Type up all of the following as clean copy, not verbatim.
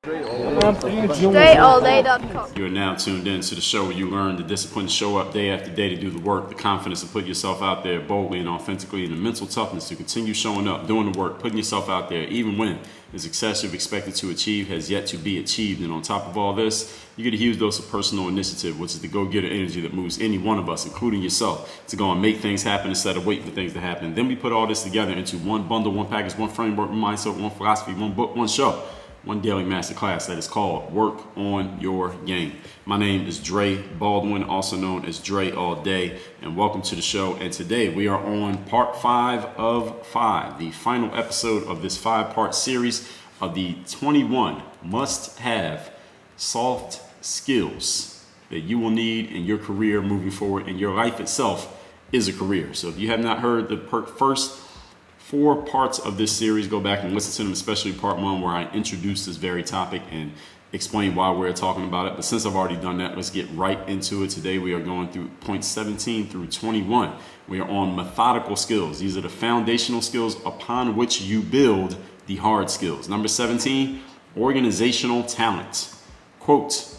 DreAllDay.com. You are now tuned in to the show where you learn the discipline to show up day after day to do the work, the confidence to put yourself out there boldly and authentically, and the mental toughness to continue showing up, doing the work, putting yourself out there, even when the success you've expected to achieve has yet to be achieved. And on top of all this, you get a huge dose of personal initiative, which is the go-getter energy that moves any one of us, including yourself, to go and make things happen instead of waiting for things to happen. Then we put all this together into one bundle, one package, one framework, one mindset, one philosophy, one book, one show. One daily masterclass that is called Work on Your Game. My name is Dre Baldwin, also known as Dre All Day, and welcome to the show. And today we are on part 5 of 5, the final episode of this 5-part series of the 21 must-have soft skills that you will need in your career moving forward, and your life itself is a career. So if you have not heard the first 4 parts of this series, go back and listen to them, especially part 1 where I introduced this very topic and explain why we're talking about it. But since I've already done that, let's get right into it. Today we are going through points 17 through 21. We are on methodical skills. These are the foundational skills upon which you build the hard skills. Number 17, organizational talent. Quote,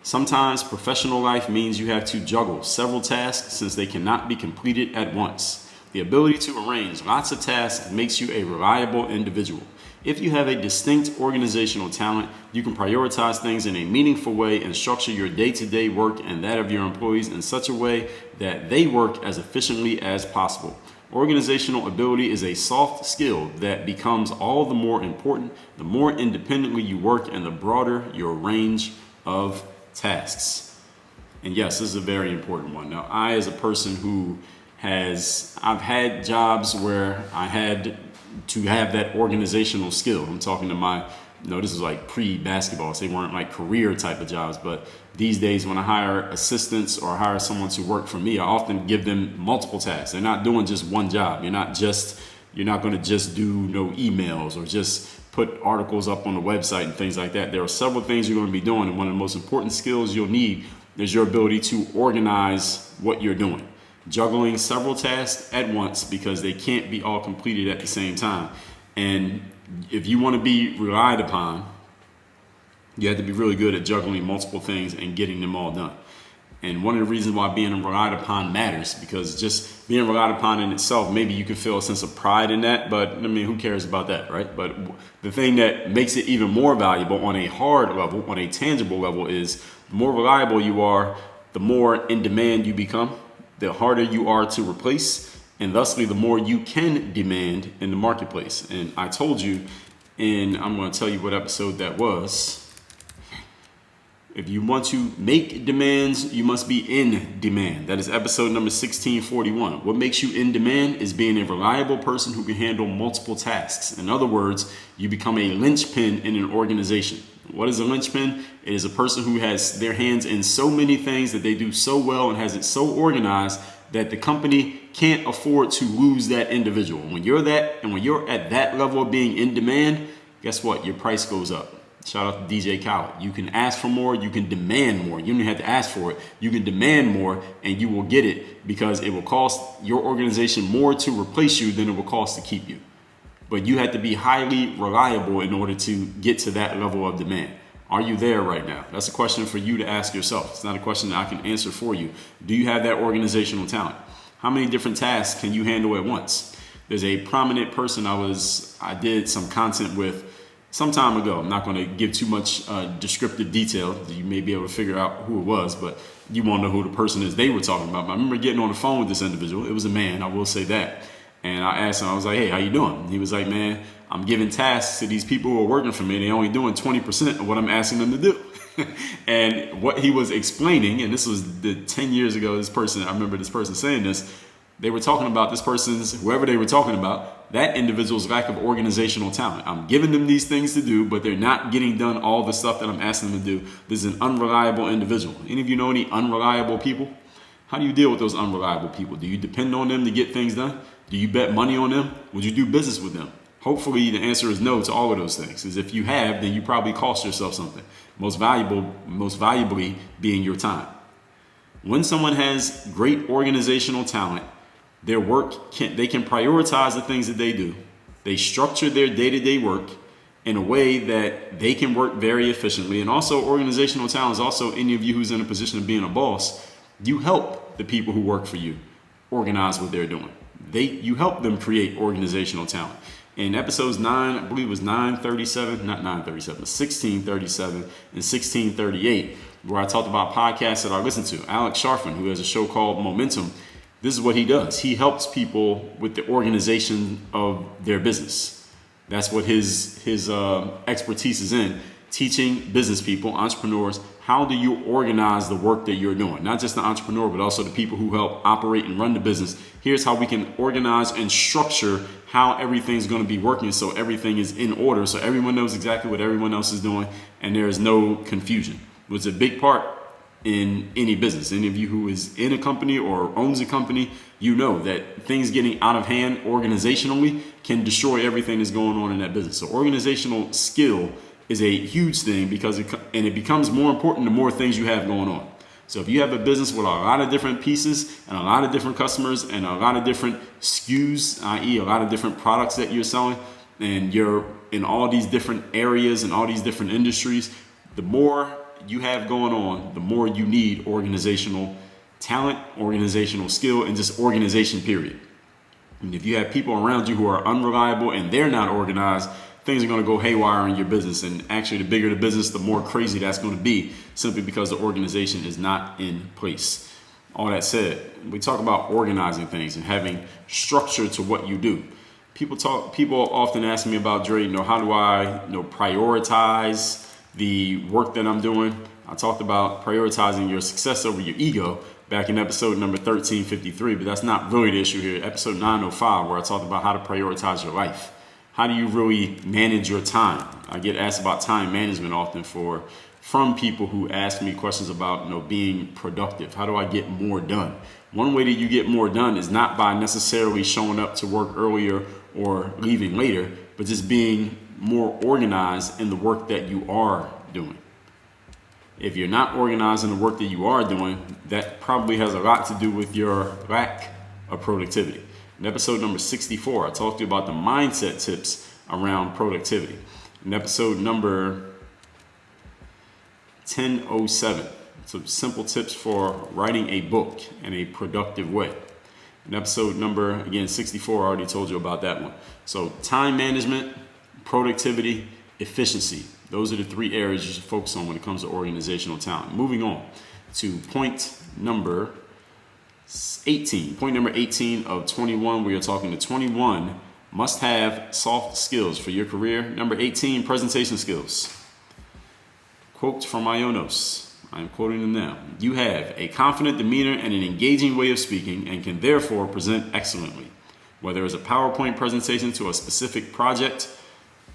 sometimes professional life means you have to juggle several tasks since they cannot be completed at once. The ability to arrange lots of tasks makes you a reliable individual. If you have a distinct organizational talent, you can prioritize things in a meaningful way and structure your day-to-day work and that of your employees in such a way that they work as efficiently as possible. Organizational ability is a soft skill that becomes all the more important the more independently you work and the broader your range of tasks. And yes, this is a very important one. Now, I, as a person who I've had jobs where I had to have that organizational skill. I'm talking to this is like pre-basketball, so they weren't like career type of jobs, but these days when I hire assistants or hire someone to work for me, I often give them multiple tasks. They're not doing just one job. You're not going to just do no emails or just put articles up on the website and things like that. There are several things you're going to be doing, and one of the most important skills you'll need is your ability to organize what you're doing. Juggling several tasks at once because they can't be all completed at the same time. And if you want to be relied upon, you have to be really good at juggling multiple things and getting them all done. And one of the reasons why being relied upon matters, because just being relied upon in itself, maybe you can feel a sense of pride in that, but I mean, who cares about that, right? But the thing that makes it even more valuable on a hard level, on a tangible level, is the more reliable you are, the more in demand you become, the harder you are to replace, and thusly the more you can demand in the marketplace. And I told you, and I'm going to tell you what episode that was. If you want to make demands, you must be in demand. That is episode number 1641. What makes you in demand is being a reliable person who can handle multiple tasks. In other words, you become a linchpin in an organization. What is a linchpin? It is a person who has their hands in so many things that they do so well and has it so organized that the company can't afford to lose that individual. When you're at that level of being in demand, guess what? Your price goes up. Shout out to DJ Khaled. You can ask for more, you can demand more. You don't have to ask for it. You can demand more and you will get it, because it will cost your organization more to replace you than it will cost to keep you. But you have to be highly reliable in order to get to that level of demand. Are you there right now? That's a question for you to ask yourself. It's not a question that I can answer for you. Do you have that organizational talent? How many different tasks can you handle at once? There's a prominent person I did some content with some time ago. I'm not going to give too much descriptive detail. You may be able to figure out who it was, but you won't know who the person is they were talking about. But I remember getting on the phone with this individual. It was a man, I will say that. And I asked him, I was like, hey, how you doing? He was like, man, I'm giving tasks to these people who are working for me. They're only doing 20% of what I'm asking them to do. And what he was explaining, and this was the 10 years ago, I remember this person saying this, they were talking about whoever they were talking about, that individual's lack of organizational talent. I'm giving them these things to do, but they're not getting done all the stuff that I'm asking them to do. This is an unreliable individual. Any of you know any unreliable people? How do you deal with those unreliable people? Do you depend on them to get things done? Do you bet money on them? Would you do business with them? Hopefully the answer is no to all of those things. Because if you have, then you probably cost yourself something. Most valuably being your time. When someone has great organizational talent, their work they can prioritize the things that they do. They structure their day-to-day work, in a way that they can work very efficiently. And also organizational talent is also any of you who's in a position of being a boss. You help the people who work for you organize what they're doing. You help them create organizational talent. In episodes 9, I believe it was 937, not 937, 1637 and 1638, where I talked about podcasts that I listen to. Alex Sharfman, who has a show called Momentum, this is what he does. He helps people with the organization of their business. That's what his expertise is in, teaching business people, entrepreneurs, how do you organize the work that you're doing? Not just the entrepreneur, but also the people who help operate and run the business. Here's how we can organize and structure how everything's going to be working so everything is in order, so everyone knows exactly what everyone else is doing and there is no confusion. It's a big part in any business. Any of you who is in a company or owns a company, you know that things getting out of hand organizationally can destroy everything that's going on in that business. So organizational skill is a huge thing because it becomes more important the more things you have going on. So if you have a business with a lot of different pieces and a lot of different customers and a lot of different SKUs, i.e. a lot of different products that you're selling, and you're in all these different areas and all these different industries, the more you have going on, the more you need organizational talent, organizational skill, and just organization, period. And if you have people around you who are unreliable and they're not organized, things are going to go haywire in your business. And actually, the bigger the business, the more crazy that's going to be, simply because the organization is not in place. All that said, we talk about organizing things and having structure to what you do. People often ask me about, Dre, how do I prioritize the work that I'm doing? I talked about prioritizing your success over your ego back in episode number 1353, but that's not really the issue here. Episode 905, where I talked about how to prioritize your life. How do you really manage your time? I get asked about time management often from people who ask me questions about being productive. How do I get more done? One way that you get more done is not by necessarily showing up to work earlier or leaving later, but just being more organized in the work that you are doing. If you're not organized in the work that you are doing, that probably has a lot to do with your lack of productivity. In episode number 64, I talked to you about the mindset tips around productivity. In episode number 1007, some simple tips for writing a book in a productive way. In episode number, again, 64, I already told you about that one. So time management, productivity, efficiency. Those are the three areas you should focus on when it comes to organizational talent. Moving on to point number 18. Point number 18 of 21. We are talking to 21 must have soft skills for your career. Number 18, presentation skills. Quote from Ionos. I'm quoting them now. You have a confident demeanor and an engaging way of speaking and can therefore present excellently. Whether it's a PowerPoint presentation to a specific project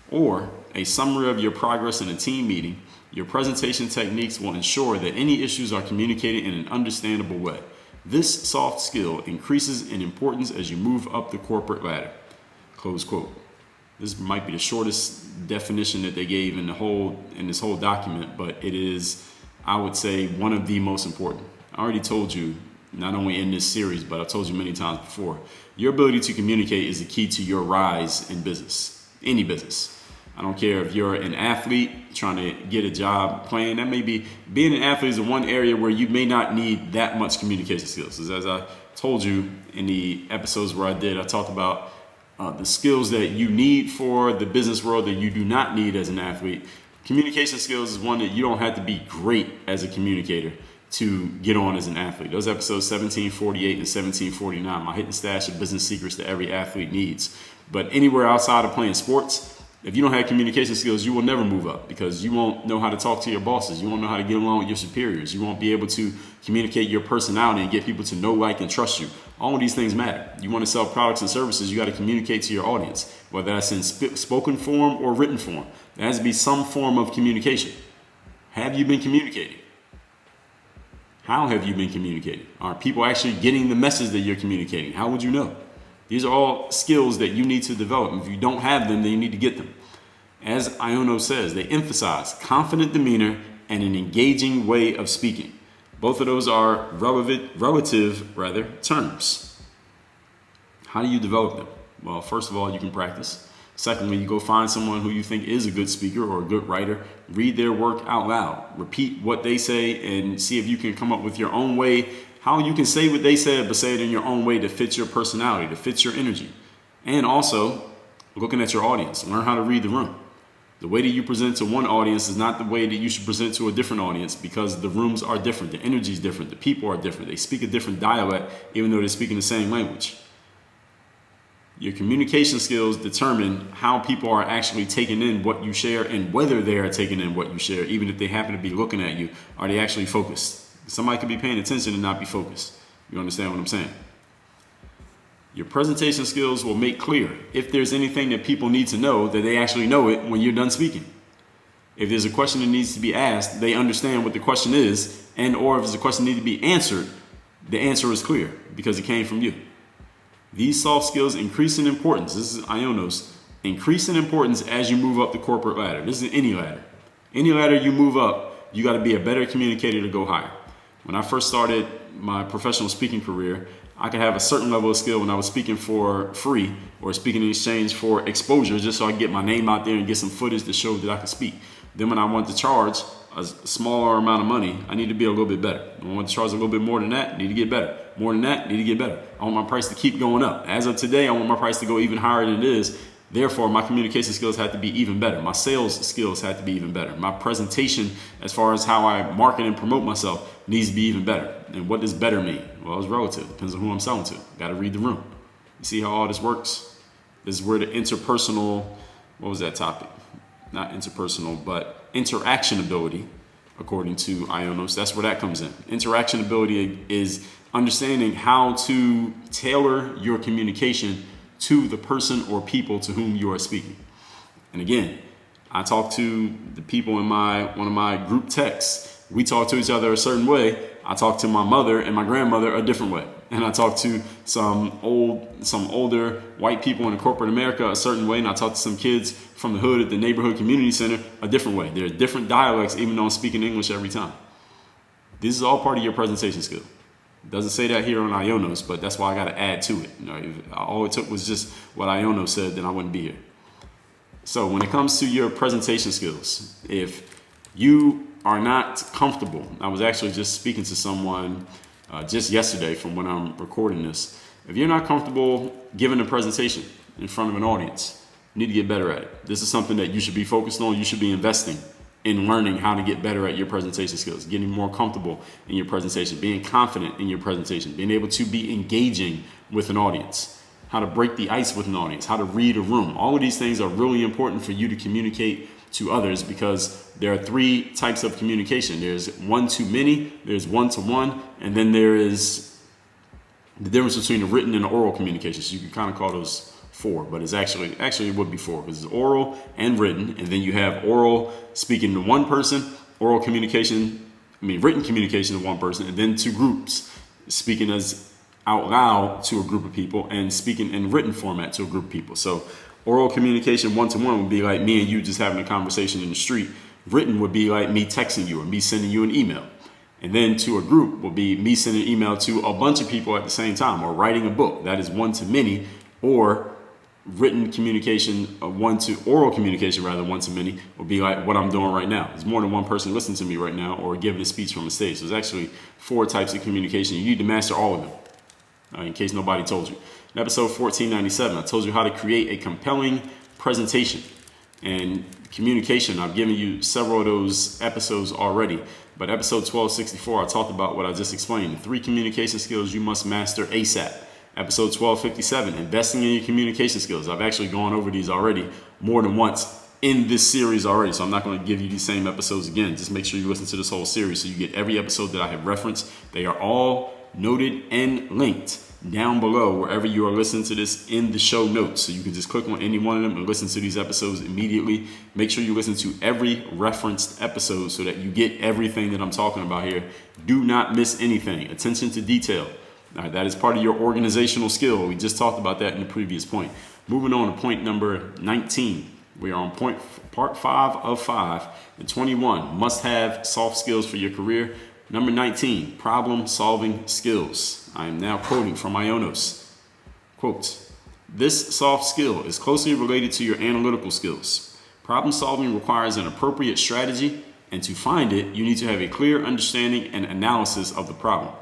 or a summary of your progress in a team meeting, your presentation techniques will ensure that any issues are communicated in an understandable way. This soft skill increases in importance as you move up the corporate ladder. Close quote. This might be the shortest definition that they gave in this whole document, but it is, I would say, one of the most important. I already told you, not only in this series, but I've told you many times before, your ability to communicate is the key to your rise in business, any business. I don't care if you're an athlete trying to get a job playing. That may be, being an athlete is the one area where you may not need that much communication skills. As I told you in the episodes where I talked about the skills that you need for the business world that you do not need as an athlete. Communication skills is one that you don't have to be great as a communicator to get on as an athlete. Those episodes 1748 and 1749, my hidden stash of business secrets that every athlete needs. But anywhere outside of playing sports, if you don't have communication skills, you will never move up because you won't know how to talk to your bosses. You won't know how to get along with your superiors. You won't be able to communicate your personality and get people to know, like, and trust you. All of these things matter. You want to sell products and services, you got to communicate to your audience, whether that's in spoken form or written form. There has to be some form of communication. Have you been communicating? How have you been communicating? Are people actually getting the message that you're communicating? How would you know? These are all skills that you need to develop. If you don't have them, then you need to get them. As Iono says, they emphasize confident demeanor and an engaging way of speaking. Both of those are relative terms. How do you develop them? Well, first of all, you can practice. Secondly, you go find someone who you think is a good speaker or a good writer, read their work out loud, repeat what they say, and see if you can come up with your own way, how you can say what they said, but say it in your own way that fits your personality, that fits your energy. And also, looking at your audience, learn how to read the room. The way that you present to one audience is not the way that you should present to a different audience, because the rooms are different, the energy is different, the people are different, they speak a different dialect even though they're speaking the same language. Your communication skills determine how people are actually taking in what you share and whether they are taking in what you share. Even if they happen to be looking at you, are they actually focused? Somebody could be paying attention and not be focused. You understand what I'm saying? Your presentation skills will make clear if there's anything that people need to know, that they actually know it when you're done speaking. If there's a question that needs to be asked, they understand what the question is, and or if there's a question that needs to be answered, the answer is clear because it came from you. These soft skills increase in importance. This is Ionos. Increase in importance as you move up the corporate ladder. This is any ladder. Any ladder you move up, you got to be a better communicator to go higher. When I first started my professional speaking career, I could have a certain level of skill when I was speaking for free or speaking in exchange for exposure, just so I could get my name out there and get some footage to show that I could speak. Then when I wanted to charge a smaller amount of money, I need to be a little bit better. When I want to charge a little bit more than that, I need to get better. More than that, I need to get better. I want my price to keep going up. As of today, I want my price to go even higher than it is. Therefore, my communication skills have to be even better. My sales skills have to be even better. My presentation, as far as how I market and promote myself, needs to be even better. And what does better mean? Well, it's relative. Depends on who I'm selling to. Got to read the room. You see how all this works? This is where the interpersonal, what was that topic? Not interpersonal, but interaction ability, according to Ionos. That's where that comes in. Interaction ability is understanding how to tailor your communication to the person or people to whom you are speaking. And again, I talk to the people in one of my group texts. We talk to each other a certain way. I talk to my mother and my grandmother a different way. And I talk to some older white people in corporate America a certain way. And I talk to some kids from the hood at the neighborhood community center a different way. There are different dialects, even though I'm speaking English every time. This is all part of your presentation skill. It doesn't say that here on Ionos, but that's why I got to add to it. You know, if all it took was just what Ionos said, then I wouldn't be here. So when it comes to your presentation skills, if you are not comfortable, I was actually just speaking to someone just yesterday from when I'm recording this. If you're not comfortable giving a presentation in front of an audience, you need to get better at it. This is something that you should be focused on. You should be investing in learning how to get better at your presentation skills, getting more comfortable in your presentation, being confident in your presentation, being able to be engaging with an audience, how to break the ice with an audience, how to read a room. All of these things are really important for you to communicate to others, because there are three types of communication. There's one-to-many, there's one-to-one, and then there is the difference between the written and the oral communication. So you can kind of call those four, but it's actually it would be four, because it's oral and written, and then you have oral speaking to one person, written communication to one person, and then two groups speaking as out loud to a group of people and speaking in written format to a group of people. So oral communication one-to-one would be like me and you just having a conversation in the street. Written would be like me texting you or me sending you an email. And then to a group will be me sending an email to a bunch of people at the same time, or writing a book. That is one-to-many, or written communication, oral communication rather, one-to-many, would be like what I'm doing right now. There's more than one person listening to me right now or giving a speech from a stage. So there's actually four types of communication. You need to master all of them, in case nobody told you. In episode 1497, I told you how to create a compelling presentation. And communication, I've given you several of those episodes already. But episode 1264, I talked about what I just explained. The 3 communication skills you must master ASAP. Episode 1257, investing in your communication skills. I've actually gone over these already more than once in this series already, so I'm not going to give you these same episodes again. Just make sure you listen to this whole series so you get every episode that I have referenced. They are all noted and linked down below wherever you are listening to this in the show notes. So you can just click on any one of them and listen to these episodes immediately. Make sure you listen to every referenced episode so that you get everything that I'm talking about here. Do not miss anything. Attention to detail. All right, that is part of your organizational skill. We just talked about that in the previous point. Moving on to point number 19. We are on part 5 of 5. And 21, must have soft skills for your career. Number 19, problem solving skills. I am now quoting from Ionos. Quote, This soft skill is closely related to your analytical skills. Problem solving requires an appropriate strategy, and to find it, you need to have a clear understanding and analysis of the problem.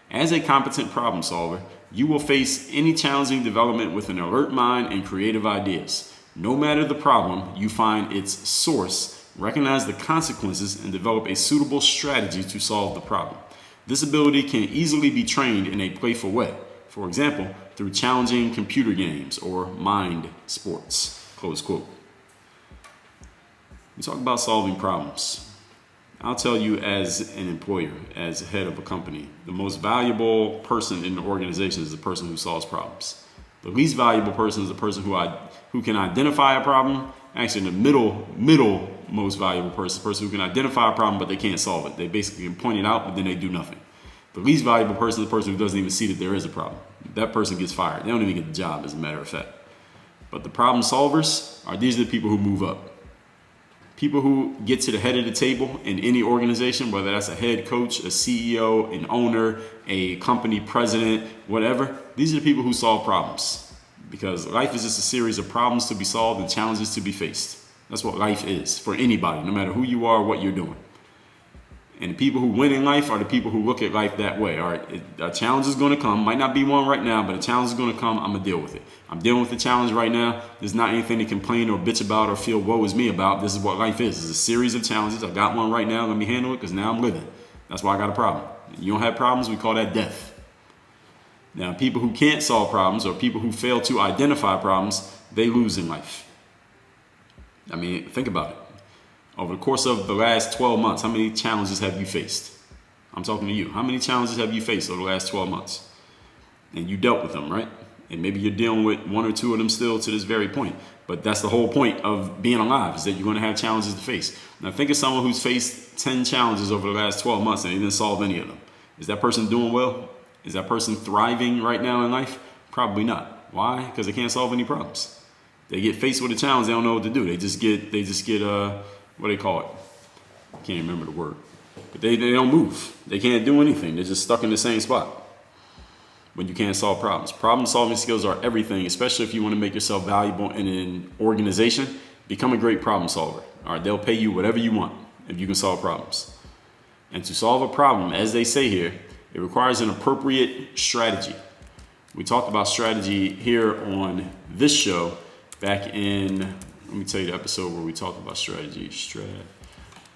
As a competent problem solver, you will face any challenging development with an alert mind and creative ideas. No matter the problem, you find its source, recognize the consequences, and develop a suitable strategy to solve the problem. This ability can easily be trained in a playful way. For example, through challenging computer games or mind sports, close quote. We talk about solving problems. I'll tell you, as an employer, as head of a company, the most valuable person in the organization is the person who solves problems. The least valuable person is the person who can identify a problem. Actually, the middle most valuable person, the person who can identify a problem but they can't solve it. They basically can point it out, but then they do nothing. The least valuable person is the person who doesn't even see that there is a problem. That person gets fired. They don't even get the job, as a matter of fact. But the problem solvers these are the people who move up. People who get to the head of the table in any organization, whether that's a head coach, a CEO, an owner, a company president, whatever, these are the people who solve problems. Because life is just a series of problems to be solved and challenges to be faced. That's what life is for anybody, no matter who you are or what you're doing. And the people who win in life are the people who look at life that way. All right, a challenge is going to come. Might not be one right now, but a challenge is going to come. I'm going to deal with it. I'm dealing with the challenge right now. There's not anything to complain or bitch about or feel woe is me about. This is what life is. It's a series of challenges. I got one right now. Let me handle it because now I'm living. That's why I got a problem. You don't have problems, we call that death. Now, people who can't solve problems or people who fail to identify problems, they lose in life. I mean, think about it. Over the course of the last 12 months, how many challenges have you faced? I'm talking to you. How many challenges have you faced over the last 12 months? And you dealt with them, right? And maybe you're dealing with one or two of them still to this very point. But that's the whole point of being alive, is that you're going to have challenges to face. Now think of someone who's faced 10 challenges over the last 12 months and they didn't solve any of them. Is that person doing well? Is that person thriving right now in life? Probably not. Why? Because they can't solve any problems. They get faced with a challenge, they don't know what to do. They just get what do they call it? I can't remember the word. But they don't move. They can't do anything. They're just stuck in the same spot when you can't solve problems. Problem solving skills are everything, especially if you want to make yourself valuable in an organization. Become a great problem solver. All right, they'll pay you whatever you want if you can solve problems. And to solve a problem, as they say here, it requires an appropriate strategy. We talked about strategy here on this show back in, let me tell you the episode where we talked about strategy.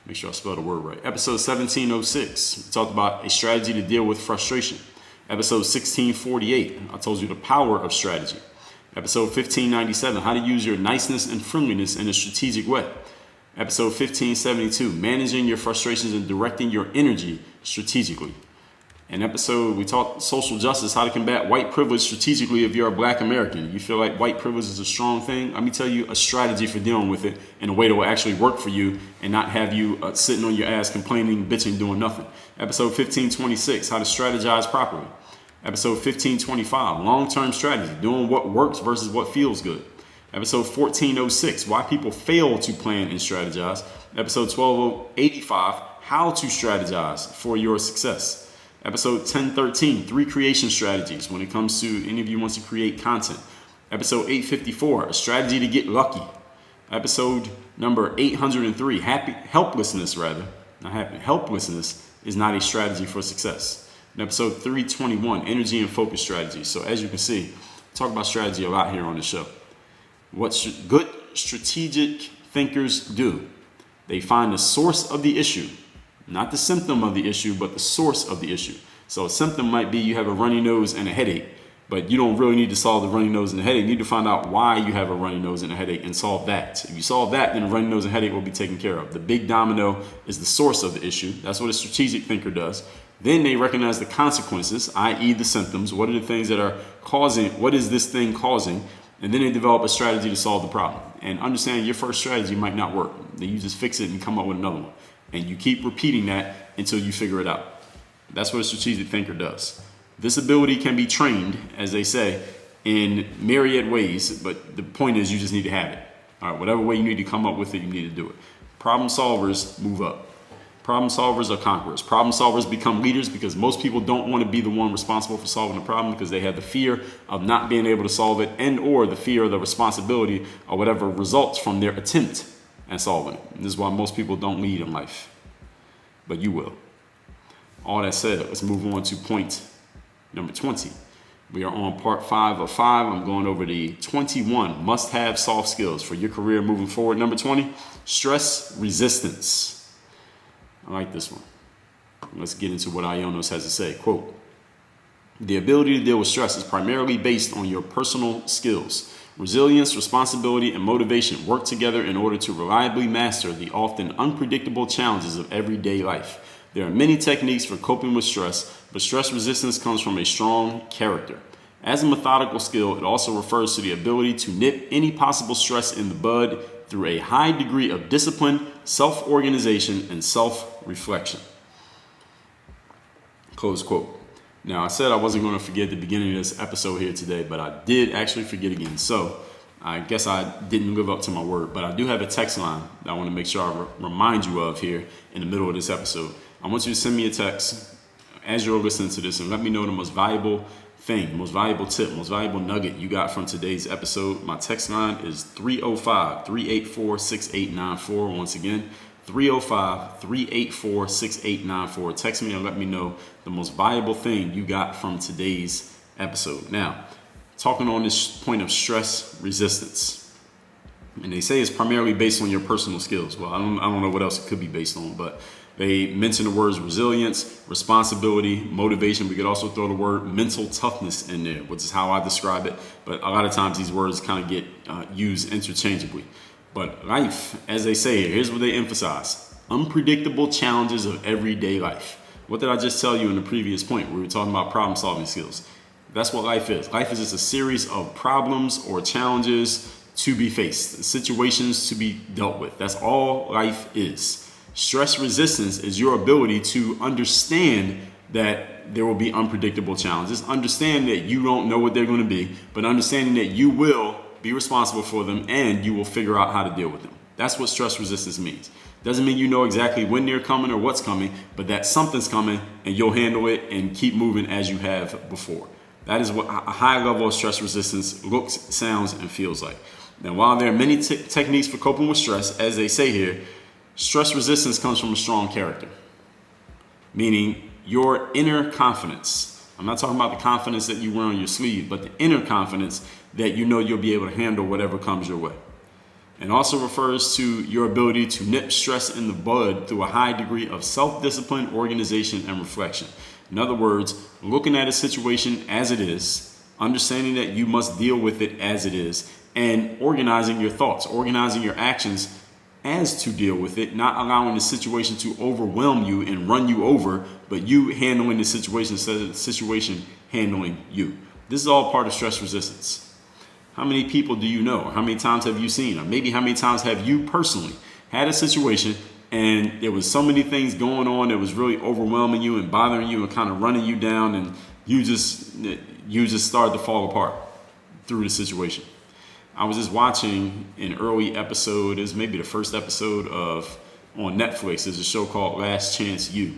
Make sure I spell the word right. Episode 1706, we talked about a strategy to deal with frustration. Episode 1648, I told you the power of strategy. Episode 1597, how to use your niceness and friendliness in a strategic way. Episode 1572, managing your frustrations and directing your energy strategically. An episode, we talked social justice, how to combat white privilege strategically if you're a black American. You feel like white privilege is a strong thing? Let me tell you a strategy for dealing with it in a way that will actually work for you and not have you sitting on your ass complaining, bitching, doing nothing. Episode 1526, how to strategize properly. Episode 1525, long-term strategy, doing what works versus what feels good. Episode 1406, why people fail to plan and strategize. Episode 1285, how to strategize for your success. Episode 1013, 3 creation strategies when it comes to any of you wants to create content. Episode 854, a strategy to get lucky. Episode number 803, helplessness is not a strategy for success. And episode 321, energy and focus strategies. So as you can see, I talk about strategy a lot here on the show. What good strategic thinkers do, they find the source of the issue. Not the symptom of the issue, but the source of the issue. So a symptom might be you have a runny nose and a headache, but you don't really need to solve the runny nose and the headache. You need to find out why you have a runny nose and a headache and solve that. If you solve that, then the runny nose and headache will be taken care of. The big domino is the source of the issue. That's what a strategic thinker does. Then they recognize the consequences, i.e. the symptoms. What are the things that are causing, what is this thing causing? And then they develop a strategy to solve the problem. And understand your first strategy might not work. Then you just fix it and come up with another one. And you keep repeating that until you figure it out. That's what a strategic thinker does. This ability can be trained, as they say, in myriad ways, but the point is you just need to have it. All right, whatever way you need to come up with it, you need to do it. Problem solvers move up. Problem solvers are conquerors. Problem solvers become leaders because most people don't want to be the one responsible for solving the problem because they have the fear of not being able to solve it and or the fear of the responsibility or whatever results from their attempt at solving it. And this is why most people don't lead in life. But you will. All that said, let's move on to point number 20. We are on part 5 of 5. I'm going over the 21 must-have soft skills for your career moving forward. Number 20, stress resistance. I like this one. Let's get into what Ionos has to say. Quote, the ability to deal with stress is primarily based on your personal skills. Resilience, responsibility, and motivation work together in order to reliably master the often unpredictable challenges of everyday life. There are many techniques for coping with stress, but stress resistance comes from a strong character. As a methodical skill, it also refers to the ability to nip any possible stress in the bud through a high degree of discipline, self-organization, and self-reflection. Close quote. Now, I said I wasn't going to forget the beginning of this episode here today, but I did actually forget again. So I guess I didn't live up to my word, but I do have a text line that I want to make sure I remind you of here in the middle of this episode. I want you to send me a text as you're listening to this and let me know the most valuable thing, most valuable tip, most valuable nugget you got from today's episode. My text line is 305-384-6894. Once again, 305-384-6894. Text me and let me know the most valuable thing you got from today's episode. Now, talking on this point of stress resistance, and they say it's primarily based on your personal skills. Well, I don't know what else it could be based on, but they mention the words resilience, responsibility, motivation. We could also throw the word mental toughness in there, which is how I describe it. But a lot of times these words kind of get used interchangeably. But life, as they say here, here's what they emphasize: unpredictable challenges of everyday life. What did I just tell you in the previous point? We were talking about problem solving skills. That's what life is. Life is just a series of problems or challenges to be faced, situations to be dealt with. That's all life is. Stress resistance is your ability to understand that there will be unpredictable challenges, understand that you don't know what they're going to be, but understanding that you will be responsible for them and you will figure out how to deal with them. That's what stress resistance means. Doesn't mean you know exactly when they're coming or what's coming, but that something's coming and you'll handle it and keep moving as you have before. That is what a high level of stress resistance looks, sounds, and feels like. Now, while there are many techniques for coping with stress, as they say here, stress resistance comes from a strong character, meaning your inner confidence. I'm not talking about the confidence that you wear on your sleeve, but the inner confidence that you know you'll be able to handle whatever comes your way. And also refers to your ability to nip stress in the bud through a high degree of self-discipline, organization, and reflection. In other words, looking at a situation as it is, understanding that you must deal with it as it is, and organizing your thoughts, organizing your actions as to deal with it, not allowing the situation to overwhelm you and run you over, but you handling the situation instead of the situation handling you. This is all part of stress resistance. How many people do you know? How many times have you seen? Or maybe how many times have you personally had a situation and there was so many things going on that was really overwhelming you and bothering you and kind of running you down, and you just started to fall apart through the situation? I was just watching an early episode, is maybe the first episode on Netflix. There's a show called Last Chance U.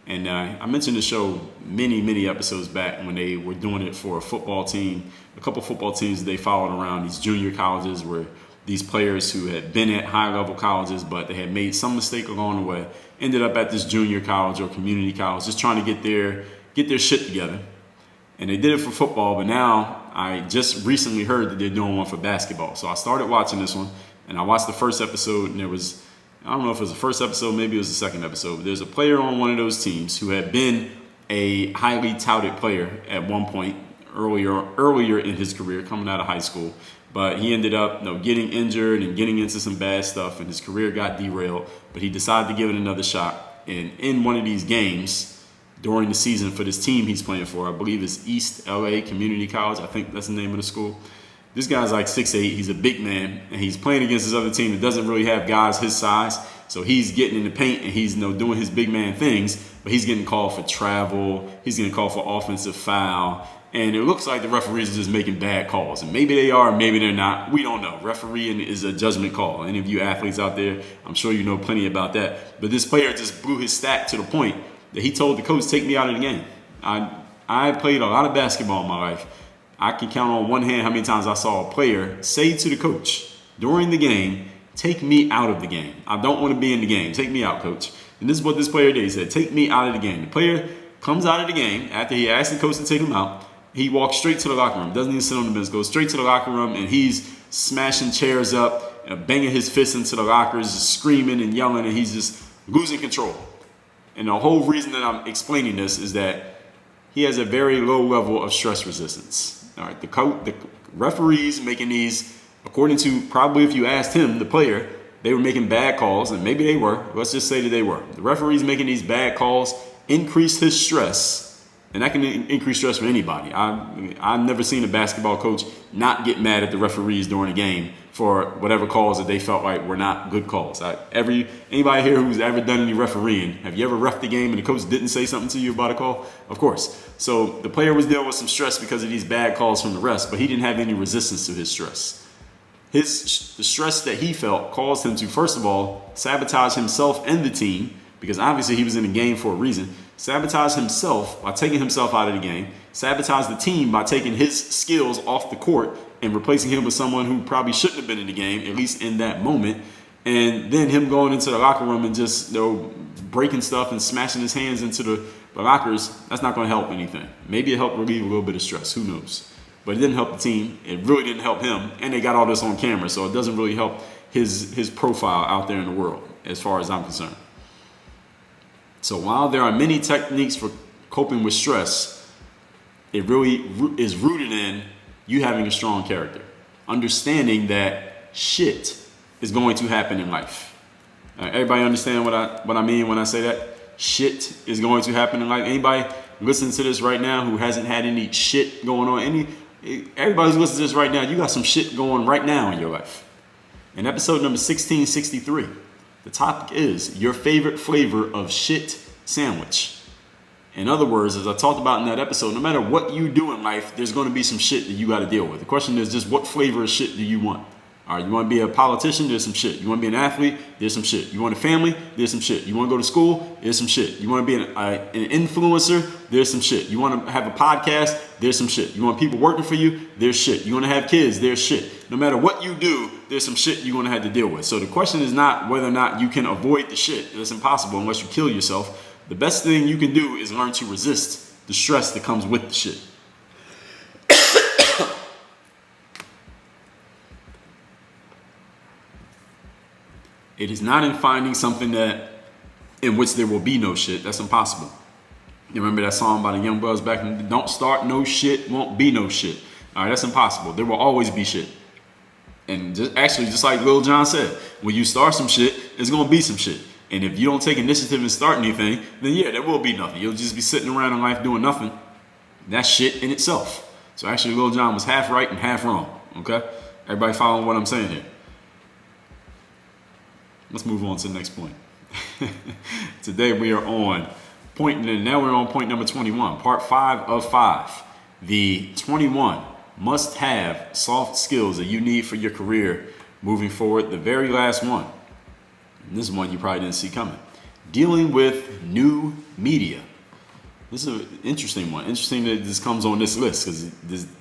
And I mentioned the show many episodes back when they were doing it for a football team, a couple football teams that they followed around these junior colleges where these players who had been at high level colleges, but they had made some mistake along the way, ended up at this junior college or community college, just trying to get their shit together. And they did it for football, but now I just recently heard that they're doing one for basketball. So I started watching this one, and I watched the first episode, and there was, I don't know if it was the first episode, maybe it was the second episode, but there's a player on one of those teams who had been a highly touted player at one point earlier in his career, coming out of high school. But he ended up getting injured and getting into some bad stuff, and his career got derailed. But he decided to give it another shot. And in one of these games during the season for this team he's playing for, I believe it's East LA Community College, I think that's the name of the school. This guy's like 6'8", he's a big man, and he's playing against this other team that doesn't really have guys his size. So he's getting in the paint and he's doing his big man things, but he's getting called for travel, he's getting called for offensive foul, And it looks like the referees are just making bad calls. And maybe they are, maybe they're not. We don't know. Refereeing is a judgment call. Any of you athletes out there, I'm sure you know plenty about that. But this player just blew his stat to the point that he told the coach, take me out of the game. I played a lot of basketball in my life. I can count on one hand how many times I saw a player say to the coach during the game, take me out of the game. I don't want to be in the game. Take me out, coach. And this is what this player did. He said, take me out of the game. The player comes out of the game after he asked the coach to take him out. He walks straight to the locker room. Doesn't even sit on the bench. Goes straight to the locker room, and he's smashing chairs up, banging his fists into the lockers, screaming and yelling, and he's just losing control. And the whole reason that I'm explaining this is that he has a very low level of stress resistance. All right, the referees making these, according to probably if you asked him, the player, they were making bad calls, and maybe they were. Let's just say that they were. The referees making these bad calls increased his stress. And that can increase stress for anybody. I've never seen a basketball coach not get mad at the referees during a game for whatever calls that they felt like were not good calls. Anybody here who's ever done any refereeing, have you ever reffed the game and the coach didn't say something to you about a call? Of course. So the player was dealing with some stress because of these bad calls from the refs, but he didn't have any resistance to his stress. The stress that he felt caused him to, first of all, sabotage himself and the team, because obviously he was in the game for a reason. Sabotage himself by taking himself out of the game. Sabotage the team by taking his skills off the court and replacing him with someone who probably shouldn't have been in the game, at least in that moment. And then him going into the locker room and just breaking stuff and smashing his hands into the lockers. That's not going to help anything. Maybe it helped relieve a little bit of stress. Who knows? But it didn't help the team. It really didn't help him. And they got all this on camera, so it doesn't really help his profile out there in the world, as far as I'm concerned. So while there are many techniques for coping with stress, it really is rooted in you having a strong character. Understanding that shit is going to happen in life. Everybody understand what I mean when I say that? Shit is going to happen in life. Anybody listening to this right now who hasn't had any shit going on? Everybody who's listening to this right now, you got some shit going right now in your life. In episode number 1663, the topic is your favorite flavor of shit sandwich. In other words, as I talked about in that episode, no matter what you do in life, there's going to be some shit that you got to deal with. The question is just what flavor of shit do you want? All right, you want to be a politician? There's some shit. You want to be an athlete? There's some shit. You want a family? There's some shit. You want to go to school? There's some shit. You want to be an influencer? There's some shit. You want to have a podcast? There's some shit. You want people working for you? There's shit. You want to have kids? There's shit. No matter what you do, there's some shit you're going to have to deal with. So the question is not whether or not you can avoid the shit. It's impossible unless you kill yourself. The best thing you can do is learn to resist the stress that comes with the shit. It is not in finding something in which there will be no shit. That's impossible. You remember that song by the Young Bucks back in Don't Start No Shit, Won't Be No Shit. All right, that's impossible. There will always be shit. And just like Lil Jon said, when you start some shit, there's going to be some shit. And if you don't take initiative and start anything, then yeah, there will be nothing. You'll just be sitting around in life doing nothing. That's shit in itself. So actually, Lil Jon was half right and half wrong. Okay? Everybody following what I'm saying here? Let's move on to the next point. Today we are on now we're on point number 21, part 5 of 5. The 21 must-have soft skills that you need for your career moving forward. The very last one, and this is one you probably didn't see coming, dealing with new media. This is an interesting one. Interesting that this comes on this list, because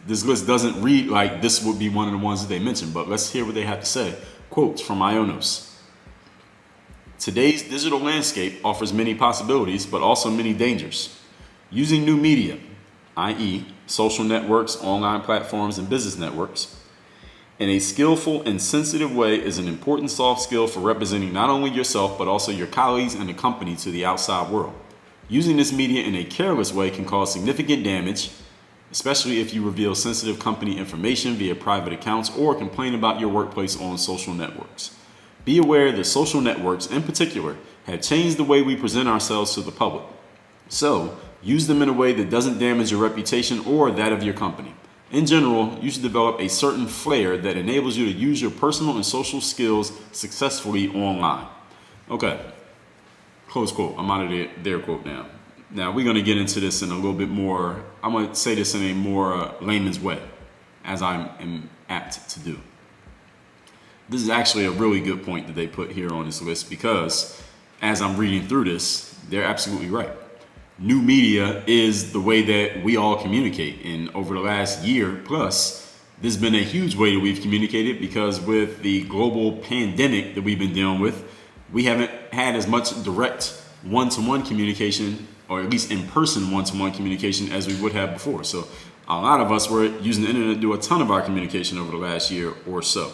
this list doesn't read like this would be one of the ones that they mentioned, but let's hear what they have to say. Quotes from Ionos. Today's digital landscape offers many possibilities, but also many dangers. Using new media, i.e. social networks, online platforms, and business networks, in a skillful and sensitive way is an important soft skill for representing not only yourself, but also your colleagues and the company to the outside world. Using this media in a careless way can cause significant damage, especially if you reveal sensitive company information via private accounts or complain about your workplace on social networks. Be aware that social networks, in particular, have changed the way we present ourselves to the public. So, use them in a way that doesn't damage your reputation or that of your company. In general, you should develop a certain flair that enables you to use your personal and social skills successfully online. Okay, close quote. I'm out of their quote now. Now, we're going to get into this in a little bit more, I'm going to say this in a more layman's way, as I am apt to do. This is actually a really good point that they put here on this list because as I'm reading through this, they're absolutely right. New media is the way that we all communicate. And over the last year plus, this has been a huge way that we've communicated because with the global pandemic that we've been dealing with, we haven't had as much direct one-to-one communication, or at least in-person one-to-one communication as we would have before. So a lot of us were using the internet to do a ton of our communication over the last year or so.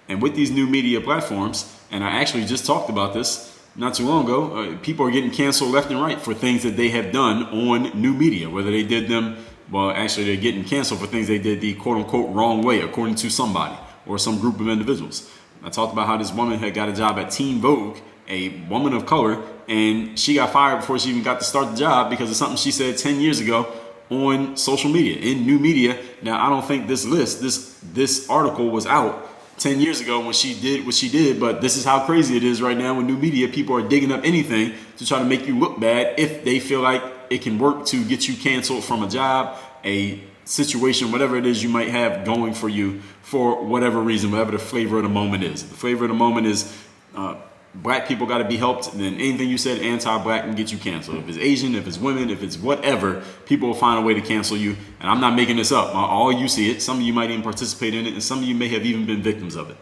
And with these new media platforms, and I actually just talked about this not too long ago, people are getting canceled left and right for things that they have done on new media, whether they did them, well, actually they're getting canceled for things they did the quote unquote wrong way, according to somebody or some group of individuals. I talked about how this woman had got a job at Teen Vogue, a woman of color, and she got fired before she even got to start the job because of something she said 10 years ago on social media, in new media. Now, I don't think this list, this article was out 10 years ago when she did what she did, but this is how crazy it is right now with new media. People are digging up anything to try to make you look bad if they feel like it can work to get you canceled from a job, a situation, whatever it is you might have going for you for whatever reason, whatever the flavor of the moment is. If the flavor of the moment is black people got to be helped, then anything you said anti-black can get you canceled. If it's Asian, if it's women, if it's whatever, people will find a way to cancel you. And I'm not making this up. All you see it. Some of you might even participate in it, and some of you may have even been victims of it.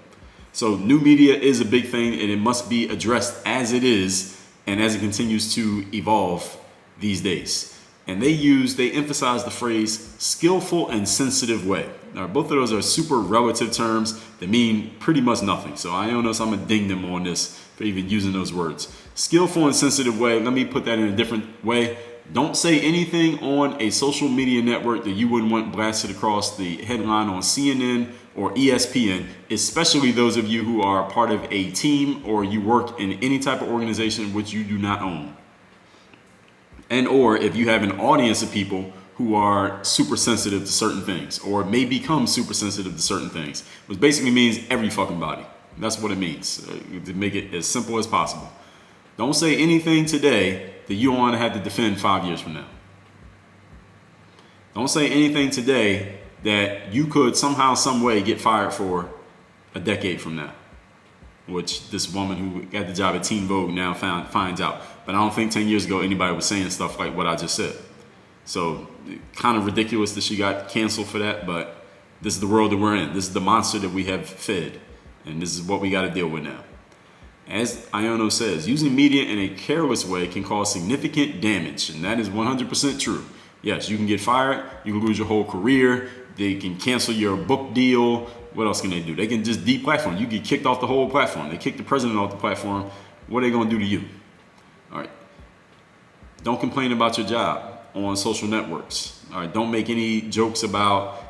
So new media is a big thing, and it must be addressed as it is and as it continues to evolve these days. And they emphasize the phrase skillful and sensitive way. Now, both of those are super relative terms that mean pretty much nothing. So I don't know if I'm going to ding them on this for even using those words. Skillful and sensitive way, let me put that in a different way. Don't say anything on a social media network that you wouldn't want blasted across the headline on CNN or ESPN, especially those of you who are part of a team or you work in any type of organization which you do not own. And or if you have an audience of people who are super sensitive to certain things or may become super sensitive to certain things, which basically means every fucking body. That's what it means, to make it as simple as possible. Don't say anything today that you don't want to have to defend 5 years from now. Don't say anything today that you could somehow, some way get fired for a decade from now, which this woman who got the job at Teen Vogue now finds out. But I don't think 10 years ago anybody was saying stuff like what I just said. So kind of ridiculous that she got canceled for that, but this is the world that we're in. This is the monster that we have fed, and this is what we got to deal with now. As Iono says, using media in a careless way can cause significant damage, and that is 100% true. Yes, you can get fired, you can lose your whole career, they can cancel your book deal. What else can they do? They can just deplatform. You get kicked off the whole platform. They kick the president off the platform. What are they going to do to you? All right. Don't complain about your job on social networks. All right. Don't make any jokes about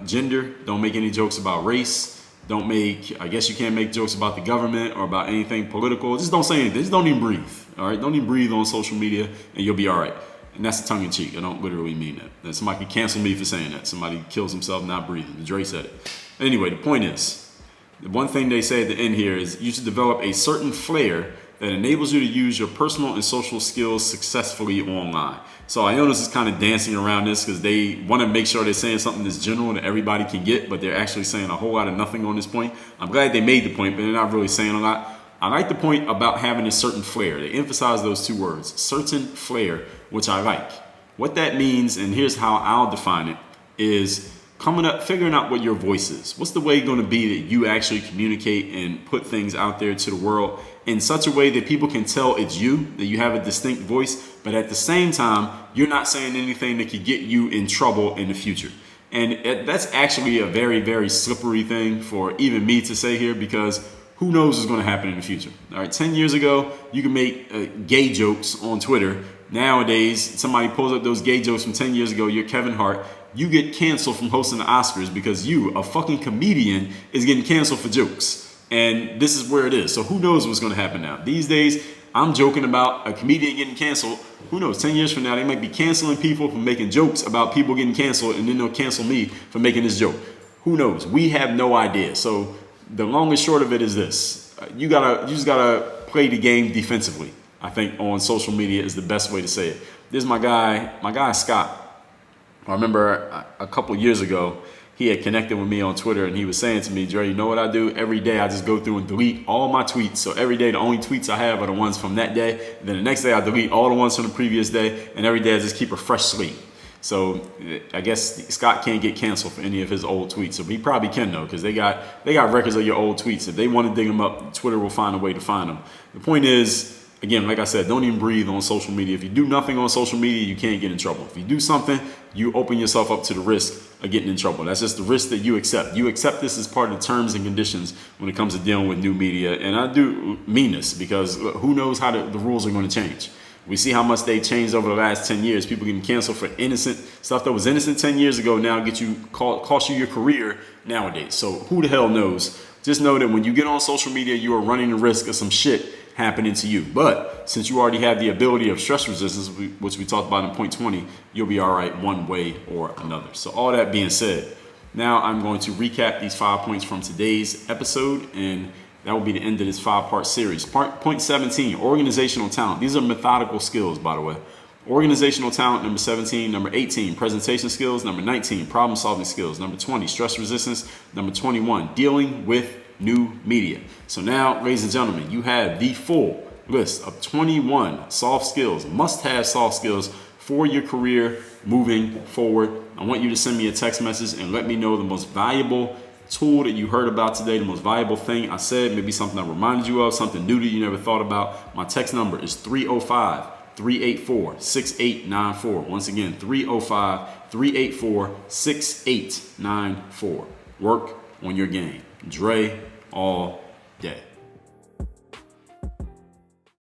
gender. Don't make any jokes about race. I guess you can't make jokes about the government or about anything political. Just don't say anything. Just don't even breathe. All right. Don't even breathe on social media and you'll be all right. And that's tongue in cheek. I don't literally mean that. That somebody could cancel me for saying that. Somebody kills himself not breathing. Dre said it. Anyway, the point is, the one thing they say at the end here is you should develop a certain flair that enables you to use your personal and social skills successfully online. So I know this is kind of dancing around this because they want to make sure they're saying something that's general that everybody can get, but they're actually saying a whole lot of nothing on this point. I'm glad they made the point, but they're not really saying a lot. I like the point about having a certain flair. They emphasize those two words, certain flair, which I like. What that means, and here's how I'll define it, is figuring out what your voice is. What's the way going to be that you actually communicate and put things out there to the world in such a way that people can tell it's you, that you have a distinct voice, but at the same time, you're not saying anything that could get you in trouble in the future. And that's actually a very, very slippery thing for even me to say here because who knows what's going to happen in the future. All right, 10 years ago, you can make gay jokes on Twitter. Nowadays, somebody pulls up those gay jokes from 10 years ago, you're Kevin Hart, you get canceled from hosting the Oscars because you, a fucking comedian, is getting canceled for jokes. And this is where it is. So who knows what's going to happen now? These days, I'm joking about a comedian getting canceled. Who knows? 10 years from now, they might be canceling people for making jokes about people getting canceled, and then they'll cancel me for making this joke. Who knows? We have no idea. So the long and short of it is this. You just gotta play the game defensively. I think on social media is the best way to say it. This is my guy Scott. I remember a couple years ago, he had connected with me on Twitter, and he was saying to me, Dre, you know what I do? Every day I just go through and delete all my tweets. So every day the only tweets I have are the ones from that day. And then the next day I delete all the ones from the previous day. And every day I just keep a fresh slate. So I guess Scott can't get canceled for any of his old tweets. So he probably can though, because they got records of your old tweets. If they want to dig them up, Twitter will find a way to find them. The point is, again, like I said, don't even breathe on social media. If you do nothing on social media, you can't get in trouble. If you do something, you open yourself up to the risk of getting in trouble. That's just the risk that you accept. You accept this as part of the terms and conditions when it comes to dealing with new media. And I do mean this because who knows how the rules are going to change. We see how much they changed over the last 10 years. People getting canceled for innocent stuff that was innocent 10 years ago now cost you your career nowadays. So who the hell knows? Just know that when you get on social media, you are running the risk of some shit happening to you. But since you already have the ability of stress resistance, which we talked about in point 20, you'll be all right one way or another. So all that being said, now I'm going to recap these 5 points from today's episode, and that will be the end of this 5-part series. Point 17, organizational talent. These are methodical skills, by the way. Organizational talent, number 17. Number 18, presentation skills. Number 19, problem solving skills. Number 20, stress resistance. Number 21, dealing with new media. So now, ladies and gentlemen, you have the full list of 21 soft skills, must-have soft skills for your career moving forward. I want you to send me a text message and let me know the most valuable tool that you heard about today, the most valuable thing I said, maybe something that reminded you of, something new that you never thought about. My text number is 305-384-6894. Once again, 305-384-6894. Work on your game. Dre all day.